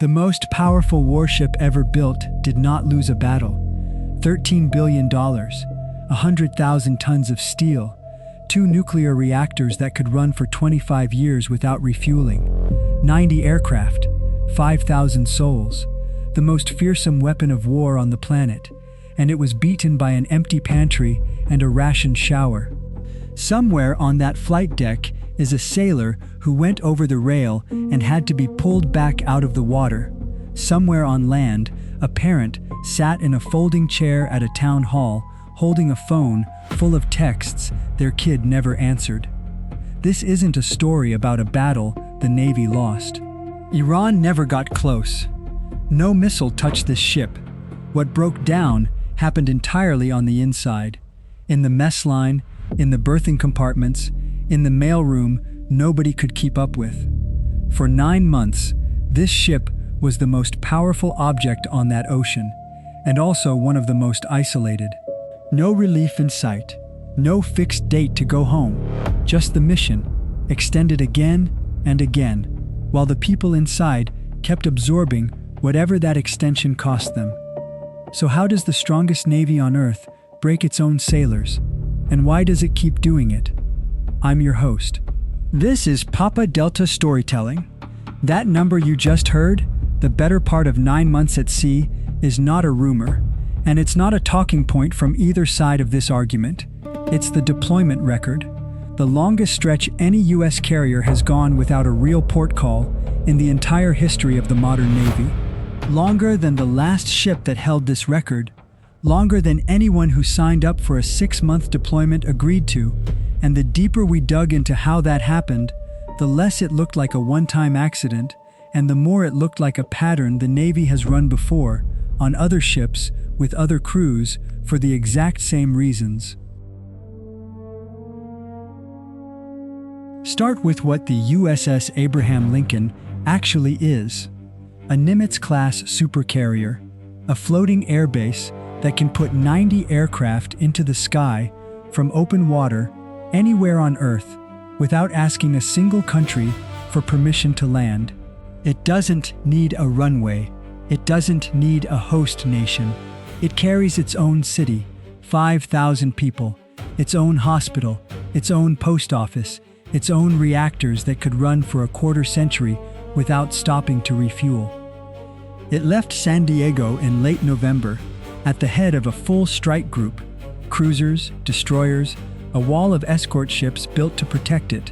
The most powerful warship ever built did not lose a battle. $13 billion, 100,000 tons of steel, 2 nuclear reactors that could run for 25 years without refueling, 90 aircraft, 5,000 souls, the most fearsome weapon of war on the planet, and it was beaten by an empty pantry and a ration shower. Somewhere on that flight deck is a sailor who went over the rail and had to be pulled back out of the water. Somewhere on land, a parent sat in a folding chair at a town hall, holding a phone full of texts their kid never answered. This isn't a story about a battle the Navy lost. Iran never got close. No missile touched this ship. What broke down happened entirely on the inside. In the mess line, in the berthing compartments, in the mailroom nobody could keep up with. For 9 months, this ship was the most powerful object on that ocean, and also one of the most isolated. No relief in sight, no fixed date to go home, just the mission, extended again and again, while the people inside kept absorbing whatever that extension cost them. So how does the strongest navy on Earth break its own sailors? And why does it keep doing it? I'm your host. This is Papa Delta Storytelling. That number you just heard, the better part of 9 months at sea, is not a rumor, and it's not a talking point from either side of this argument. It's the deployment record, the longest stretch any U.S. carrier has gone without a real port call in the entire history of the modern Navy. Longer than the last ship that held this record, longer than anyone who signed up for a 6-month deployment agreed to, and the deeper we dug into how that happened, the less it looked like a one-time accident, and the more it looked like a pattern the Navy has run before, on other ships, with other crews, for the exact same reasons. Start with what the USS Abraham Lincoln actually is. A Nimitz-Class supercarrier, a floating airbase that can put 90 aircraft into the sky from open water anywhere on Earth without asking a single country for permission to land. It doesn't need a runway. It doesn't need a host nation. It carries its own city, 5,000 people, its own hospital, its own post office, its own reactors that could run for a quarter century without stopping to refuel. It left San Diego in late November at the head of a full strike group, cruisers, destroyers, a wall of escort ships built to protect it,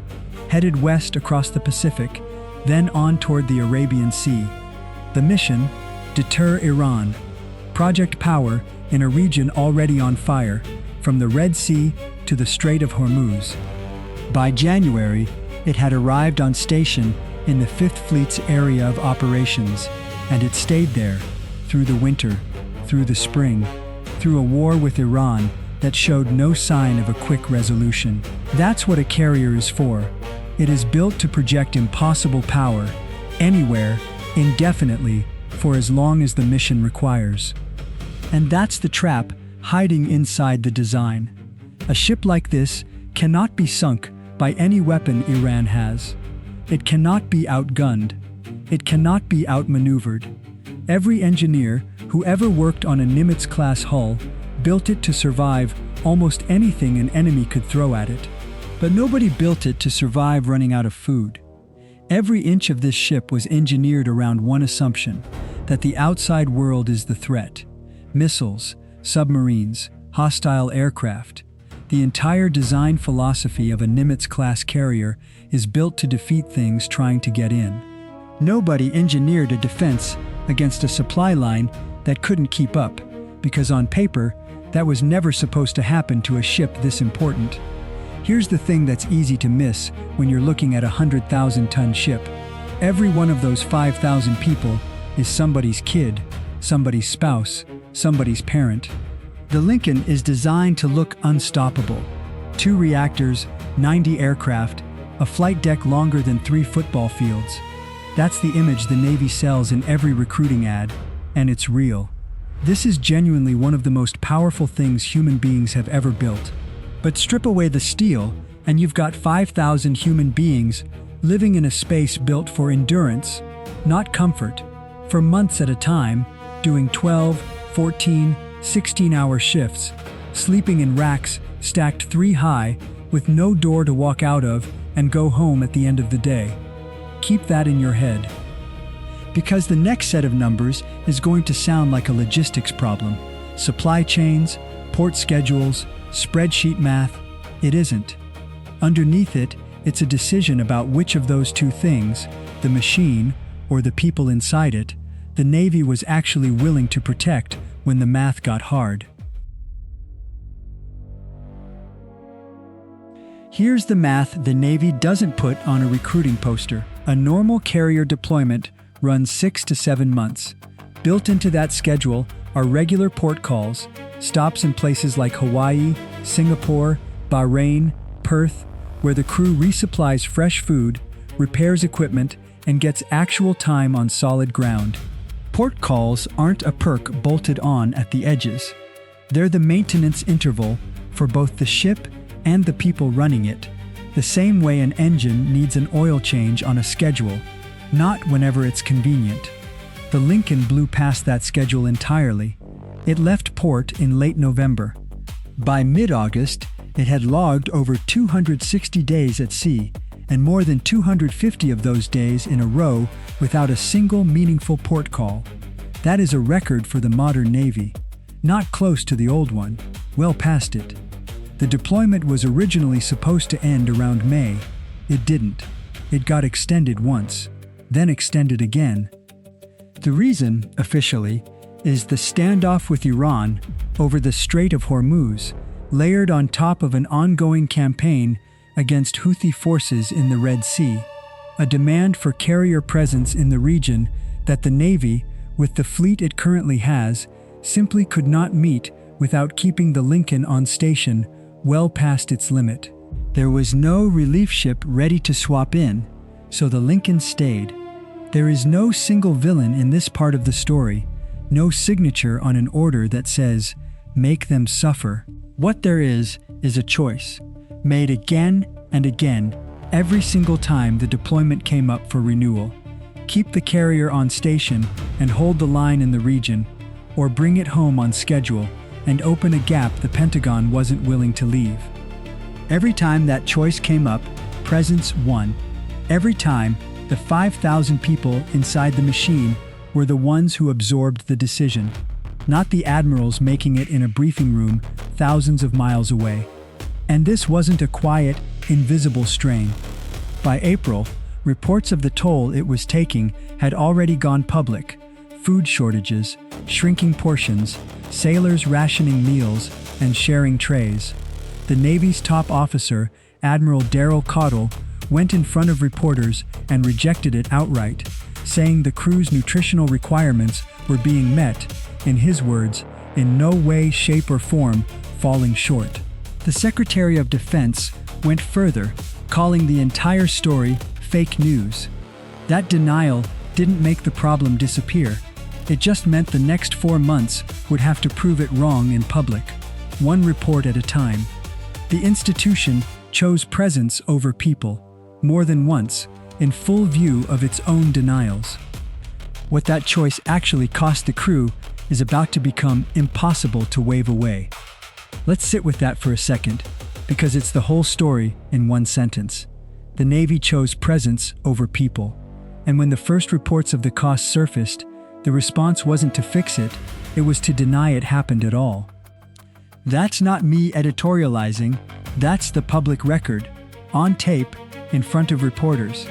headed west across the Pacific, then on toward the Arabian Sea. The mission: deter Iran. Project Power in a region already on fire, from the Red Sea to the Strait of Hormuz. By January, it had arrived on station in the 5th Fleet's area of operations, and it stayed there through the winter, through the spring, through a war with Iran that showed no sign of a quick resolution. That's what a carrier is for. It is built to project impossible power, anywhere, indefinitely, for as long as the mission requires. And that's the trap hiding inside the design. A ship like this cannot be sunk by any weapon Iran has. It cannot be outgunned. It cannot be outmaneuvered. Every engineer who ever worked on a Nimitz-Class hull built it to survive almost anything an enemy could throw at it. But nobody built it to survive running out of food. Every inch of this ship was engineered around one assumption: that the outside world is the threat. Missiles, submarines, hostile aircraft. The entire design philosophy of a Nimitz-Class carrier is built to defeat things trying to get in. Nobody engineered a defense against a supply line that couldn't keep up, because on paper, that was never supposed to happen to a ship this important. Here's the thing that's easy to miss when you're looking at a 100,000-ton ship. Every one of those 5,000 people is somebody's kid, somebody's spouse, somebody's parent. The Lincoln is designed to look unstoppable. 2 reactors, 90 aircraft, a flight deck longer than 3 football fields. That's the image the Navy sells in every recruiting ad, and it's real. This is genuinely one of the most powerful things human beings have ever built. But strip away the steel, and you've got 5,000 human beings living in a space built for endurance, not comfort, for months at a time, doing 12, 14, 16-hour shifts, sleeping in racks stacked 3 high with no door to walk out of and go home at the end of the day. Keep that in your head. Because the next set of numbers is going to sound like a logistics problem. Supply chains, port schedules, spreadsheet math. It isn't. Underneath it, it's a decision about which of those two things, the machine or the people inside it, the Navy was actually willing to protect when the math got hard. Here's the math the Navy doesn't put on a recruiting poster. A normal carrier deployment runs 6 to 7 months. Built into that schedule are regular port calls, stops in places like Hawaii, Singapore, Bahrain, Perth, where the crew resupplies fresh food, repairs equipment, and gets actual time on solid ground. Port calls aren't a perk bolted on at the edges. They're the maintenance interval for both the ship and the people running it, the same way an engine needs an oil change on a schedule, not whenever it's convenient. The Lincoln blew past that schedule entirely. It left port in late November. By mid-August, it had logged over 260 days at sea, and more than 250 of those days in a row without a single meaningful port call. That is a record for the modern Navy. Not close to the old one, well past it. The deployment was originally supposed to end around May. It didn't. It got extended once, then extended again. The reason, officially, is the standoff with Iran over the Strait of Hormuz, layered on top of an ongoing campaign against Houthi forces in the Red Sea, a demand for carrier presence in the region that the Navy, with the fleet it currently has, simply could not meet without keeping the Lincoln on station well past its limit. There was no relief ship ready to swap in, so the Lincoln stayed. There is no single villain in this part of the story, no signature on an order that says, "Make them suffer." What there is a choice, made again and again, every single time the deployment came up for renewal. Keep the carrier on station and hold the line in the region, or bring it home on schedule and open a gap the Pentagon wasn't willing to leave. Every time that choice came up, presence won. Every time, the 5,000 people inside the machine were the ones who absorbed the decision, not the admirals making it in a briefing room thousands of miles away. And this wasn't a quiet, invisible strain. By April, reports of the toll it was taking had already gone public. Food shortages, shrinking portions, sailors rationing meals and sharing trays. The Navy's top officer, Admiral Gerald, went in front of reporters and rejected it outright, saying the crew's nutritional requirements were being met, in his words, in no way, shape, or form falling short. The Secretary of Defense went further, calling the entire story fake news. That denial didn't make the problem disappear. It just meant the next 4 months would have to prove it wrong in public, one report at a time. The institution chose presence over people, more than once, in full view of its own denials. What that choice actually cost the crew is about to become impossible to wave away. Let's sit with that for a second, because it's the whole story in one sentence. The Navy chose presence over people. And when the first reports of the cost surfaced, the response wasn't to fix it, it was to deny it happened at all. That's not me editorializing, that's the public record, on tape, in front of reporters.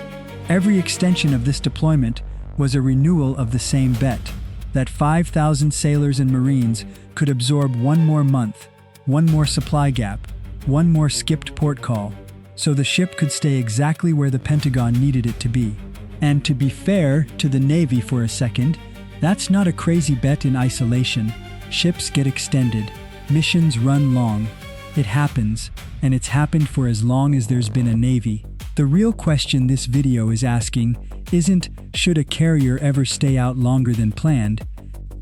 Every extension of this deployment was a renewal of the same bet, that 5,000 sailors and Marines could absorb one more month, one more supply gap, one more skipped port call, so the ship could stay exactly where the Pentagon needed it to be. And to be fair to the Navy for a second, that's not a crazy bet in isolation. Ships get extended, missions run long. It happens, and it's happened for as long as there's been a Navy. The real question this video is asking isn't, should a carrier ever stay out longer than planned?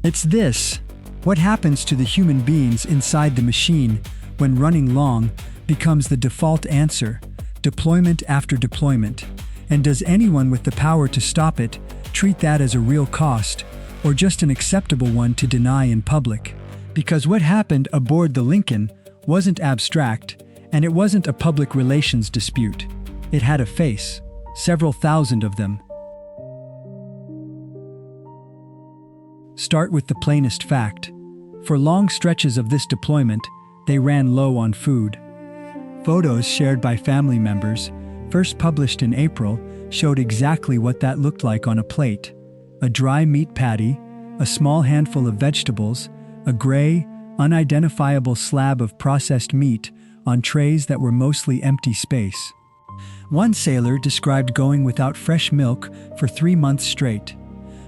It's this: what happens to the human beings inside the machine when running long becomes the default answer, deployment after deployment? And does anyone with the power to stop it treat that as a real cost or just an acceptable one to deny in public. Because what happened aboard the Lincoln wasn't abstract, and it wasn't a public relations dispute. It had a face, several thousand of them. Start with the plainest fact. For long stretches of this deployment, they ran low on food. Photos shared by family members, first published in April, showed exactly what that looked like on a plate. A dry meat patty, a small handful of vegetables, a gray, unidentifiable slab of processed meat on trays that were mostly empty space. One sailor described going without fresh milk for 3 months straight.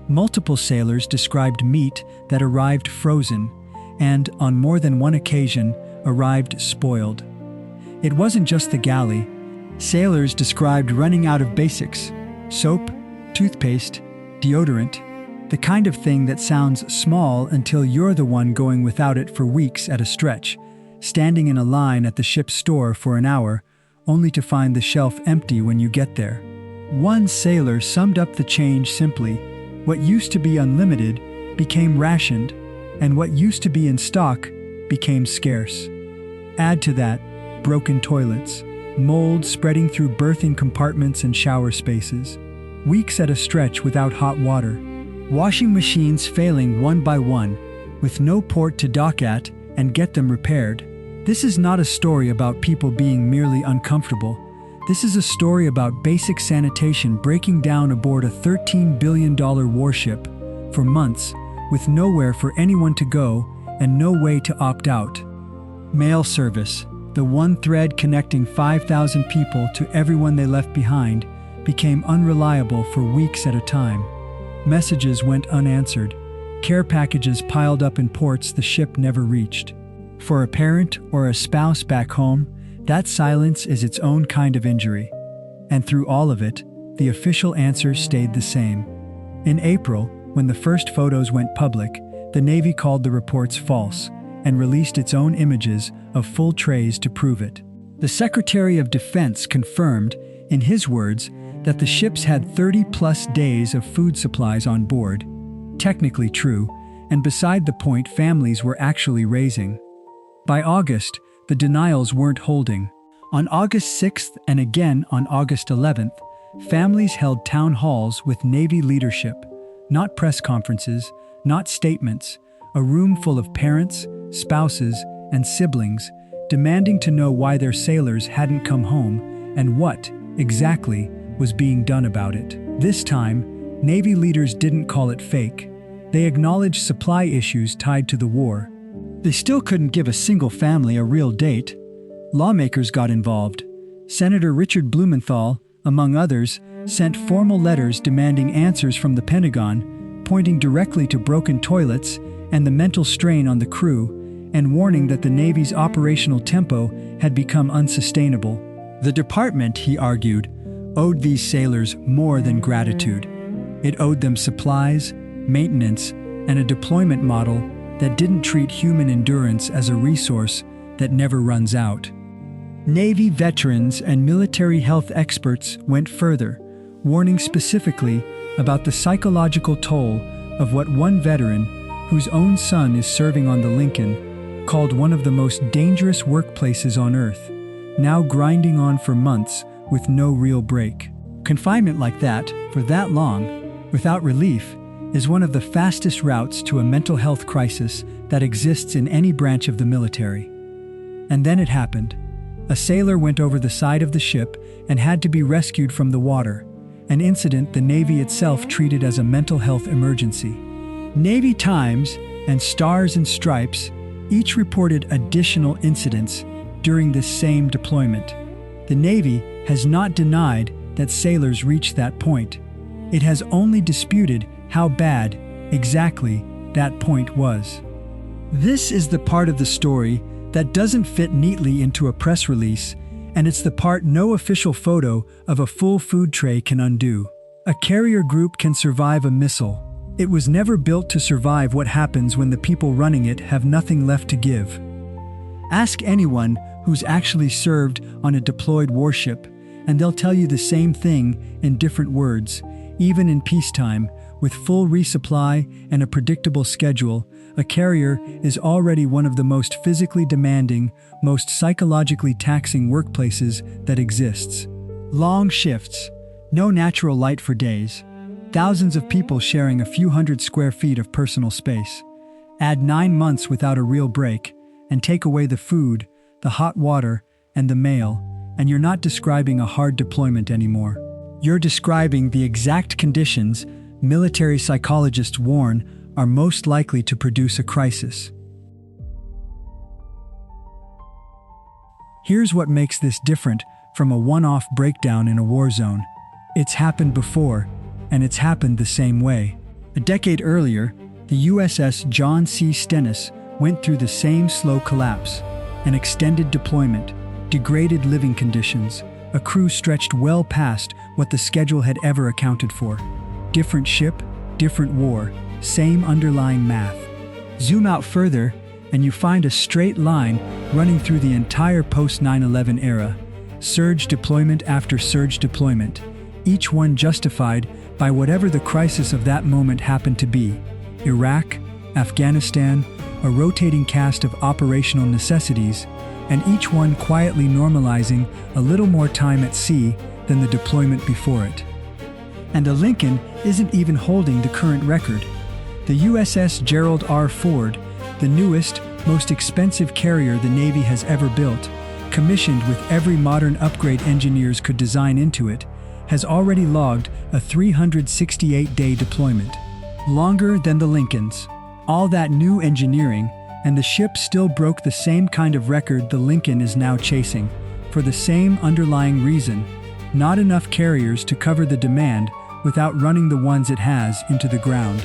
Multiple sailors described meat that arrived frozen and, on more than one occasion, arrived spoiled. It wasn't just the galley. Sailors described running out of basics: soap, toothpaste, deodorant, the kind of thing that sounds small until you're the one going without it for weeks at a stretch, standing in a line at the ship's store for an hour, only to find the shelf empty when you get there. One sailor summed up the change simply: what used to be unlimited became rationed, and what used to be in stock became scarce. Add to that broken toilets, mold spreading through berthing compartments and shower spaces, weeks at a stretch without hot water, washing machines failing one by one, with no port to dock at and get them repaired. This is not a story about people being merely uncomfortable. This is a story about basic sanitation breaking down aboard a $13 billion warship for months, with nowhere for anyone to go and no way to opt out. Mail service, the one thread connecting 5,000 people to everyone they left behind, became unreliable for weeks at a time. Messages went unanswered. Care packages piled up in ports the ship never reached. For a parent or a spouse back home, that silence is its own kind of injury. And through all of it, the official answer stayed the same. In April, when the first photos went public, the Navy called the reports false and released its own images of full trays to prove it. The Secretary of Defense confirmed, in his words, that the ships had 30-plus days of food supplies on board. Technically true, and beside the point families were actually raising. By August, the denials weren't holding. On August 6th and again on August 11th, families held town halls with Navy leadership, not press conferences, not statements, a room full of parents, spouses, and siblings, demanding to know why their sailors hadn't come home and what, exactly, was being done about it. This time, Navy leaders didn't call it fake. They acknowledged supply issues tied to the war. They still couldn't give a single family a real date. Lawmakers got involved. Senator Richard Blumenthal, among others, sent formal letters demanding answers from the Pentagon, pointing directly to broken toilets and the mental strain on the crew, and warning that the Navy's operational tempo had become unsustainable. The department, he argued, owed these sailors more than gratitude. It owed them supplies, maintenance, and a deployment model that didn't treat human endurance as a resource that never runs out. Navy veterans and military health experts went further, warning specifically about the psychological toll of what one veteran, whose own son is serving on the Lincoln, called one of the most dangerous workplaces on Earth, now grinding on for months with no real break. Confinement like that, for that long, without relief, is one of the fastest routes to a mental health crisis that exists in any branch of the military. And then it happened. A sailor went over the side of the ship and had to be rescued from the water, an incident the Navy itself treated as a mental health emergency. Navy Times and Stars and Stripes each reported additional incidents during this same deployment. The Navy has not denied that sailors reached that point. It has only disputed how bad, exactly, that point was. This is the part of the story that doesn't fit neatly into a press release, and it's the part no official photo of a full food tray can undo. A carrier group can survive a missile. It was never built to survive what happens when the people running it have nothing left to give. Ask anyone who's actually served on a deployed warship, and they'll tell you the same thing in different words. even in peacetime, with full resupply and a predictable schedule, a carrier is already one of the most physically demanding, most psychologically taxing workplaces that exists. Long shifts, no natural light for days, thousands of people sharing a few hundred square feet of personal space. Add 9 months without a real break, and take away the food, the hot water, and the mail, and you're not describing a hard deployment anymore. You're describing the exact conditions military psychologists warn are most likely to produce a crisis. Here's what makes this different from a one-off breakdown in a war zone. It's happened before, and it's happened the same way. A decade earlier, the USS John C. Stennis went through the same slow collapse, an extended deployment, degraded living conditions, a crew stretched well past what the schedule had ever accounted for. Different ship, different war, same underlying math. Zoom out further, and you find a straight line running through the entire post-9/11 era. Surge deployment after surge deployment, each one justified by whatever the crisis of that moment happened to be. Iraq, Afghanistan, a rotating cast of operational necessities, and each one quietly normalizing a little more time at sea than the deployment before it. And the Lincoln isn't even holding the current record. The USS Gerald R. Ford, the newest, most expensive carrier the Navy has ever built, commissioned with every modern upgrade engineers could design into it, has already logged a 368-day deployment. Longer than the Lincoln's. All that new engineering, and the ship still broke the same kind of record the Lincoln is now chasing, for the same underlying reason: not enough carriers to cover the demand without running the ones it has into the ground.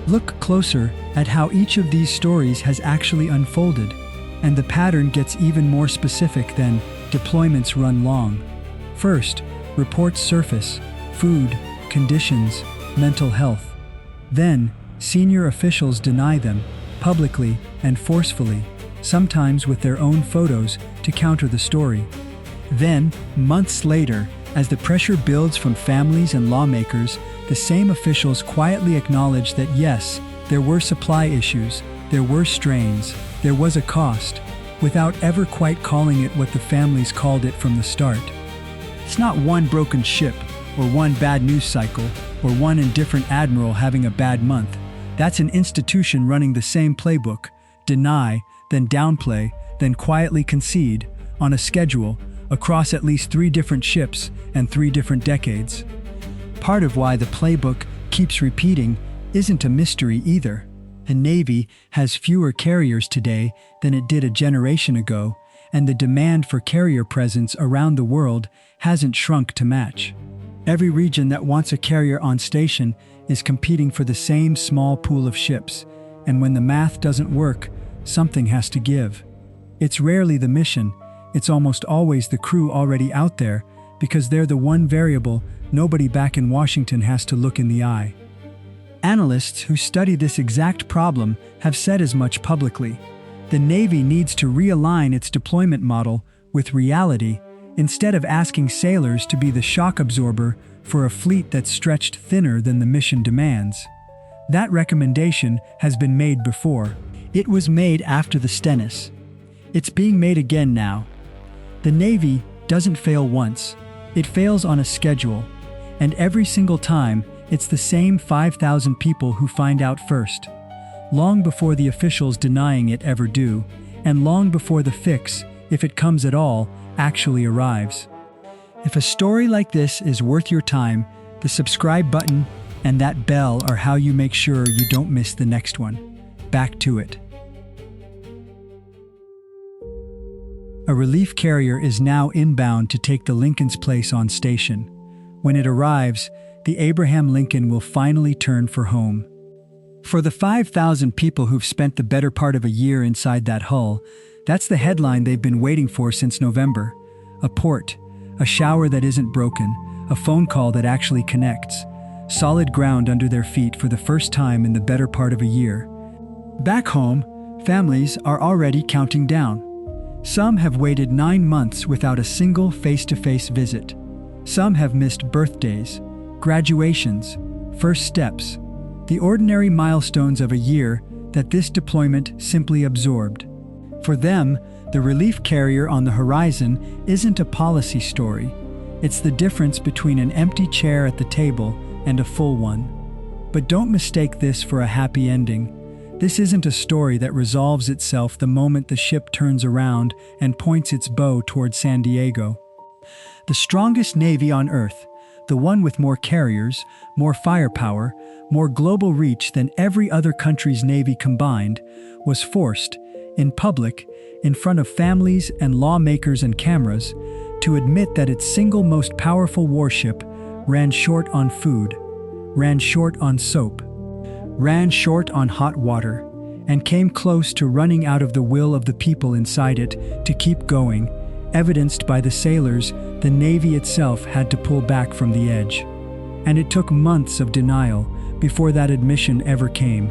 Look closer at how each of these stories has actually unfolded, and the pattern gets even more specific than deployments run long. First, reports surface: food, conditions, mental health. Then, senior officials deny them, publicly and forcefully, sometimes with their own photos to counter the story. Then, months later, as the pressure builds from families and lawmakers, the same officials quietly acknowledge that yes, there were supply issues, there were strains, there was a cost, without ever quite calling it what the families called it from the start. It's not one broken ship, or one bad news cycle, or one indifferent admiral having a bad month. That's an institution running the same playbook: deny, then downplay, then quietly concede, on a schedule, across at least 3 different ships and 3 different decades. Part of why the playbook keeps repeating isn't a mystery either. The Navy has fewer carriers today than it did a generation ago, and the demand for carrier presence around the world hasn't shrunk to match. Every region that wants a carrier on station is competing for the same small pool of ships, and when the math doesn't work, something has to give. It's rarely the mission, it's almost always the crew already out there, because they're the one variable nobody back in Washington has to look in the eye. Analysts who study this exact problem have said as much publicly. The Navy needs to realign its deployment model with reality, instead of asking sailors to be the shock absorber for a fleet that's stretched thinner than the mission demands. That recommendation has been made before. It was made after the Stennis. It's being made again now. The Navy doesn't fail once. It fails on a schedule. And every single time, it's the same 5,000 people who find out first. Long before the officials denying it ever do, and long before the fix, if it comes at all, actually arrives. If a story like this is worth your time, the subscribe button and that bell are how you make sure you don't miss the next one. Back to it. A relief carrier is now inbound to take the Lincoln's place on station. When it arrives, the Abraham Lincoln will finally turn for home. For the 5,000 people who've spent the better part of a year inside that hull, that's the headline they've been waiting for since November. A port, a shower that isn't broken, a phone call that actually connects. Solid ground under their feet for the first time in the better part of a year. Back home, families are already counting down. Some have waited 9 months without a single face-to-face visit. Some have missed birthdays, graduations, first steps, the ordinary milestones of a year that this deployment simply absorbed. For them, the relief carrier on the horizon isn't a policy story. It's the difference between an empty chair at the table and a full one. But don't mistake this for a happy ending. This isn't a story that resolves itself the moment the ship turns around and points its bow toward San Diego. The strongest navy on Earth, the one with more carriers, more firepower, more global reach than every other country's navy combined, was forced, in public, in front of families and lawmakers and cameras, to admit that its single most powerful warship ran short on food, ran short on soap, ran short on hot water, and came close to running out of the will of the people inside it to keep going, evidenced by the sailors the Navy itself had to pull back from the edge. And it took months of denial before that admission ever came.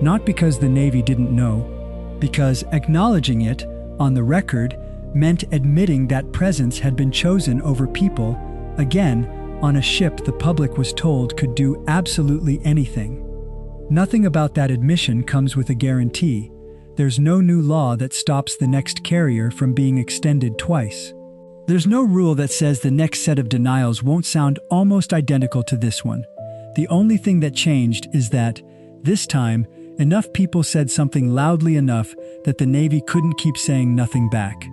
Not because the Navy didn't know, because acknowledging it, on the record, meant admitting that presence had been chosen over people, again, on a ship the public was told could do absolutely anything. Nothing about that admission comes with a guarantee. There's no new law that stops the next carrier from being extended twice. There's no rule that says the next set of denials won't sound almost identical to this one. The only thing that changed is that, this time, enough people said something loudly enough that the Navy couldn't keep saying nothing back.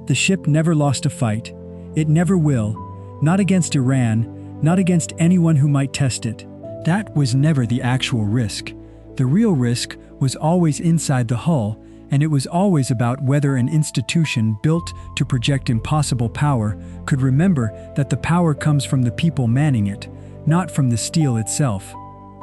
The ship never lost a fight. It never will. Not against Iran, not against anyone who might test it. That was never the actual risk. The real risk was always inside the hull, and it was always about whether an institution built to project impossible power could remember that the power comes from the people manning it, not from the steel itself.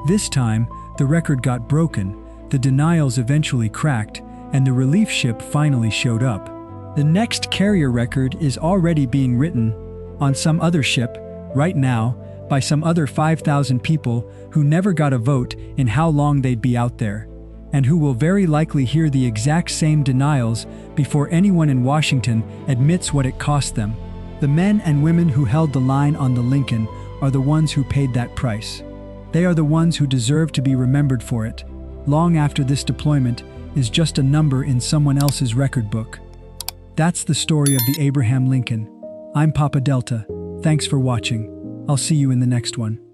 This time, the record got broken, the denials eventually cracked, and the relief ship finally showed up. The next carrier record is already being written, on some other ship, right now, by some other 5,000 people who never got a vote in how long they'd be out there, and who will very likely hear the exact same denials before anyone in Washington admits what it cost them. The men and women who held the line on the Lincoln are the ones who paid that price. They are the ones who deserve to be remembered for it, long after this deployment is just a number in someone else's record book. That's the story of the Abraham Lincoln. I'm Papa Delta. Thanks for watching. I'll see you in the next one.